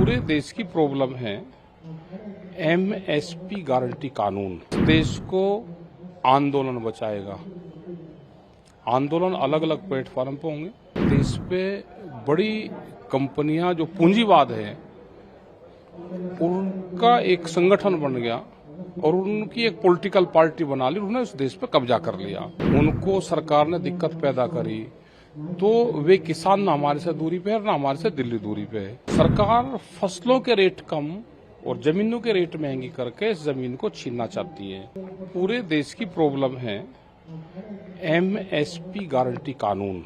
पूरे देश की प्रॉब्लम है एमएसपी गारंटी कानून। देश को आंदोलन बचाएगा। आंदोलन अलग अलग प्लेटफॉर्म पे होंगे। देश पे बड़ी कंपनियां जो पूंजीवाद है उनका एक संगठन बन गया और उनकी एक पॉलिटिकल पार्टी बना ली। उन्होंने उस देश पे कब्जा कर लिया। उनको सरकार ने दिक्कत पैदा करी तो वे किसान ना हमारे से दूरी पे है ना हमारे से दिल्ली दूरी पे है। सरकार फसलों के रेट कम और जमीनों के रेट महंगी करके इस जमीन को छीनना चाहती है। पूरे देश की प्रॉब्लम है एमएसपी गारंटी कानून।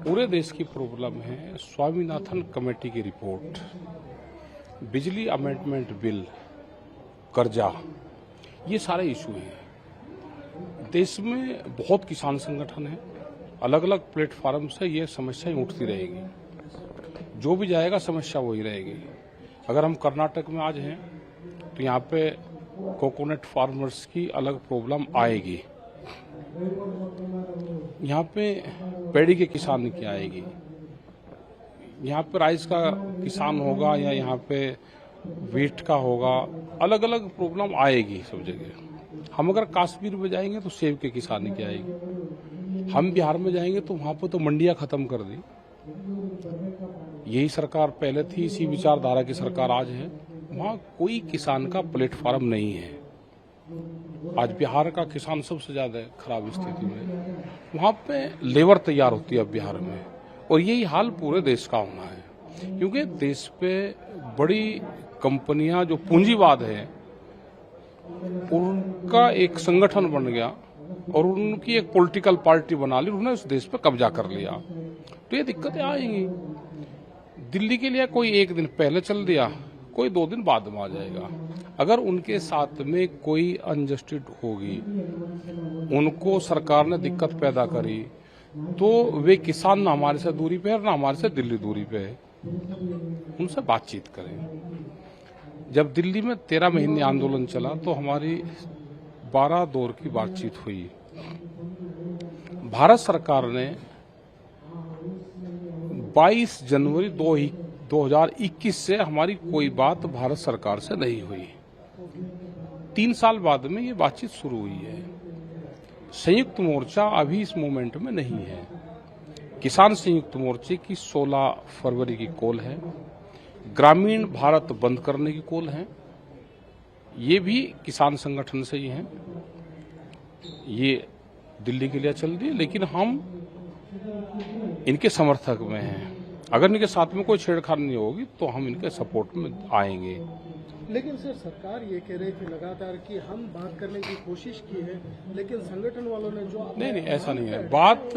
पूरे देश की प्रॉब्लम है स्वामीनाथन कमेटी की रिपोर्ट, बिजली अमेंडमेंट बिल, कर्जा, ये सारे इशू हैं। देश में बहुत किसान संगठन है, अलग अलग प्लेटफॉर्म से ये समस्याएं उठती रहेगी। जो भी जाएगा समस्या वही रहेगी। अगर हम कर्नाटक में आज हैं तो यहाँ पे कोकोनट फार्मर्स की अलग प्रॉब्लम आएगी। यहाँ पे पेड़ी के किसान की आएगी। यहाँ पे राइस का किसान होगा या यहाँ पे वीट का होगा। अलग अलग प्रॉब्लम आएगी सब जगह। हम अगर कश्मीर में जाएंगे तो सेब के किसान की आएगी। हम बिहार में जाएंगे तो वहां पर तो मंडियां खत्म कर दी। यही सरकार पहले थी, इसी विचारधारा की सरकार आज है। वहां कोई किसान का प्लेटफॉर्म नहीं है। आज बिहार का किसान सबसे ज्यादा खराब स्थिति में। वहां पे लेबर तैयार होती है अब बिहार में, और यही हाल पूरे देश का होना है। क्योंकि देश पे बड़ी कंपनियां जो पूंजीवाद है उनका एक संगठन बन गया और उनकी एक पॉलिटिकल पार्टी बना ली। उन्होंने उस देश पे कब्जा कर लिया तो ये दिक्कतें आएंगी। दिल्ली के लिए कोई एक दिन पहले चल दिया, कोई 2 दिन बाद में आ जाएगा। अगर उनके साथ में कोई अनजस्टिस होगी, उनको सरकार ने दिक्कत पैदा करी तो वे किसान ना हमारे से दूरी पे है ना हमारे से दिल्ली दूरी पे है। उनसे बातचीत करें। जब दिल्ली में 13 महीने आंदोलन चला तो हमारी 12 दौर की बातचीत हुई। भारत सरकार ने 22 जनवरी 2021 से हमारी कोई बात भारत सरकार से नहीं हुई। 3 साल बाद में ये बातचीत शुरू हुई है। संयुक्त मोर्चा अभी इस मोमेंट में नहीं है। किसान संयुक्त मोर्चे की 16 फरवरी की कॉल है। ग्रामीण भारत बंद करने की कॉल है। ये भी किसान संगठन से ही हैं। ये दिल्ली के लिए चल रही है, लेकिन हम इनके समर्थक में हैं। अगर इनके साथ में कोई छेड़छाड़ नहीं होगी तो हम इनके सपोर्ट में आएंगे। लेकिन सर, सरकार ये कह रही थी लगातार कि हम बात करने की कोशिश की है, लेकिन संगठन वालों ने जो नहीं, ऐसा नहीं है। बात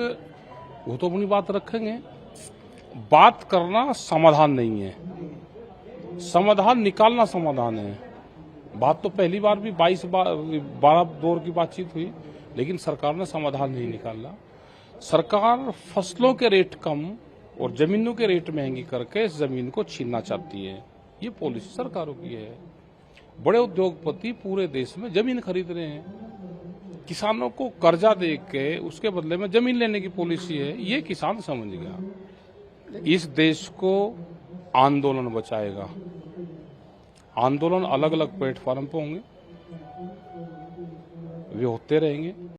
वो तो अपनी बात रखेंगे। बात करना समाधान नहीं है, समाधान निकालना समाधान है। बात तो पहली बार भी 12 दौर की बातचीत हुई, लेकिन सरकार ने समाधान नहीं निकाला। सरकार फसलों के रेट कम और जमीनों के रेट महंगी करके इस जमीन को छीनना चाहती है। ये पॉलिसी सरकारों की है। बड़े उद्योगपति पूरे देश में जमीन खरीद रहे हैं। किसानों को कर्जा दे के उसके बदले में जमीन लेने की पॉलिसी है। ये किसान समझ गया। इस देश को आंदोलन बचाएगा। आंदोलन अलग अलग प्लेटफॉर्म पे होंगे, वे होते रहेंगे।